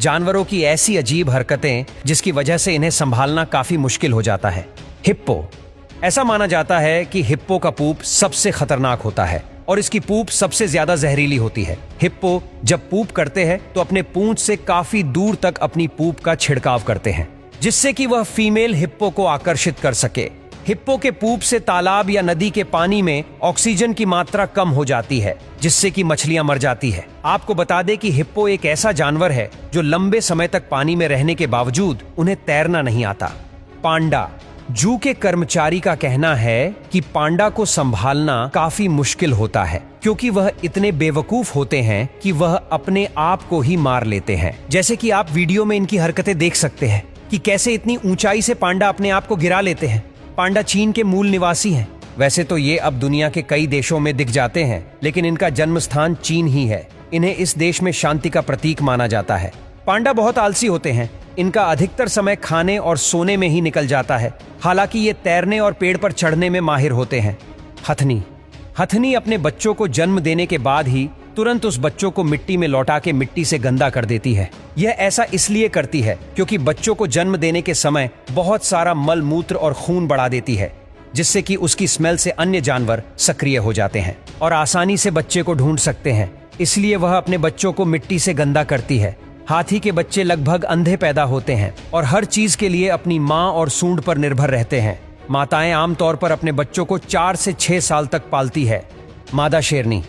जानवरों की ऐसी अजीब हरकतें जिसकी वजह से इन्हें संभालना काफी मुश्किल हो जाता है। हिप्पो। ऐसा माना जाता है कि हिप्पो का पूप सबसे खतरनाक होता है और इसकी पूप सबसे ज्यादा जहरीली होती है। हिप्पो जब पूप करते हैं तो अपने पूंछ से काफी दूर तक अपनी पूप का छिड़काव करते हैं, जिससे कि वह फीमेल हिप्पो को आकर्षित कर सके। हिप्पो के पूप से तालाब या नदी के पानी में ऑक्सीजन की मात्रा कम हो जाती है, जिससे कि मछलियां मर जाती है। आपको बता दें कि हिप्पो एक ऐसा जानवर है जो लंबे समय तक पानी में रहने के बावजूद उन्हें तैरना नहीं आता। पांडा। जू के कर्मचारी का कहना है कि पांडा को संभालना काफी मुश्किल होता है, क्योंकि वह इतने बेवकूफ होते हैं कि वह अपने आप को ही मार लेते हैं। जैसे कि आप वीडियो में इनकी हरकतें देख सकते हैं कि कैसे इतनी ऊंचाई से पांडा अपने आप को गिरा लेते हैं। पांडा चीन के मूल निवासी हैं। वैसे तो ये अब दुनिया के कई देशों में दिख जाते हैं, लेकिन इनका जन्म स्थान चीन ही है। इन्हें इस देश में शांति का प्रतीक माना जाता है। पांडा बहुत आलसी होते हैं। इनका अधिकतर समय खाने और सोने में ही निकल जाता है। हालांकि ये तैरने और पेड़ पर चढ़ने में माहिर होते हैं। हथनी। हथनी अपने बच्चों को जन्म देने के बाद ही तुरंत उस बच्चों को मिट्टी में लौटा के मिट्टी से गंदा कर देती है। यह ऐसा इसलिए करती है क्योंकि बच्चों को जन्म देने के समय बहुत सारा मल मूत्र और खून बढ़ा देती है, जिससे कि उसकी स्मेल से अन्य जानवर सक्रिय हो जाते हैं और आसानी से बच्चे को ढूंढ सकते हैं। इसलिए वह अपने बच्चों को मिट्टी से गंदा करती है। हाथी के बच्चे लगभग अंधे पैदा होते हैं और हर चीज के लिए अपनी माँ और सूंड पर निर्भर रहते हैं। माताएं आमतौर पर अपने बच्चों को 4 से 6 साल तक पालती है। मादा शेरनी।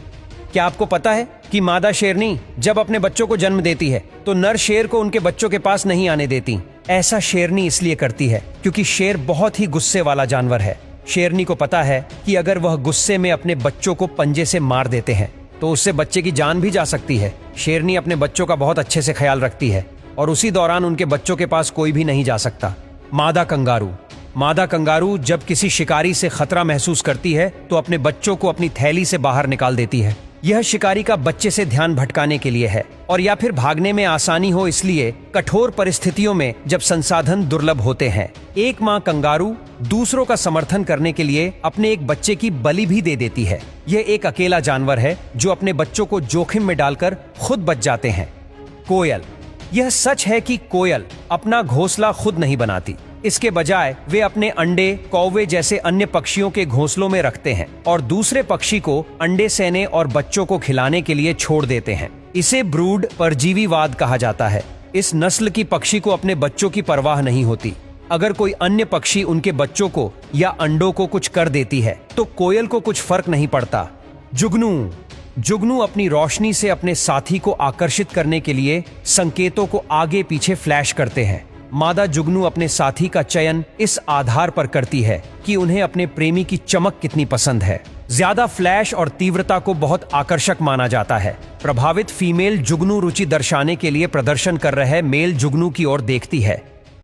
क्या आपको पता है कि मादा शेरनी जब अपने बच्चों को जन्म देती है तो नर शेर को उनके बच्चों के पास नहीं आने देती। ऐसा शेरनी इसलिए करती है क्योंकि शेर बहुत ही गुस्से वाला जानवर है। शेरनी को पता है कि अगर वह गुस्से में अपने बच्चों को पंजे से मार देते हैं तो उससे बच्चे की जान भी जा सकती है। शेरनी अपने बच्चों का बहुत अच्छे से ख्याल रखती है और उसी दौरान उनके बच्चों के पास कोई भी नहीं जा सकता। मादा कंगारू। मादा कंगारू जब किसी शिकारी से खतरा महसूस करती है तो अपने बच्चों को अपनी थैली से बाहर निकाल देती है। यह शिकारी का बच्चे से ध्यान भटकाने के लिए है और या फिर भागने में आसानी हो, इसलिए कठोर परिस्थितियों में जब संसाधन दुर्लभ होते हैं। एक माँ कंगारू दूसरों का समर्थन करने के लिए अपने एक बच्चे की बलि भी दे देती है। यह एक अकेला जानवर है जो अपने बच्चों को जोखिम में डालकर खुद बच जाते हैं। कोयल। यह सच है कि कोयल अपना घोंसला खुद नहीं बनाती। इसके बजाय वे अपने अंडे कौवे जैसे अन्य पक्षियों के घोंसलों में रखते हैं और दूसरे पक्षी को अंडे सेने और बच्चों को खिलाने के लिए छोड़ देते हैं। इसे ब्रूड परजीवीवाद कहा जाता है। इस नस्ल की पक्षी को अपने बच्चों की परवाह नहीं होती। अगर कोई अन्य पक्षी उनके बच्चों को या अंडों को कुछ कर देती है तो कोयल को कुछ फर्क नहीं पड़ता। जुगनू। जुगनू अपनी रोशनी से अपने साथी को आकर्षित करने के लिए संकेतों को आगे पीछे फ्लैश करते हैं। मादा जुगनू अपने साथी का चयन इस आधार पर करती है कि उन्हें अपने प्रेमी की चमक कितनी पसंद है। ज्यादा फ्लैश और तीव्रता को बहुत आकर्षक माना जाता है। प्रभावित फीमेल जुगनू रुचि दर्शाने के लिए प्रदर्शन कर रहे मेल जुगनू की ओर देखती है।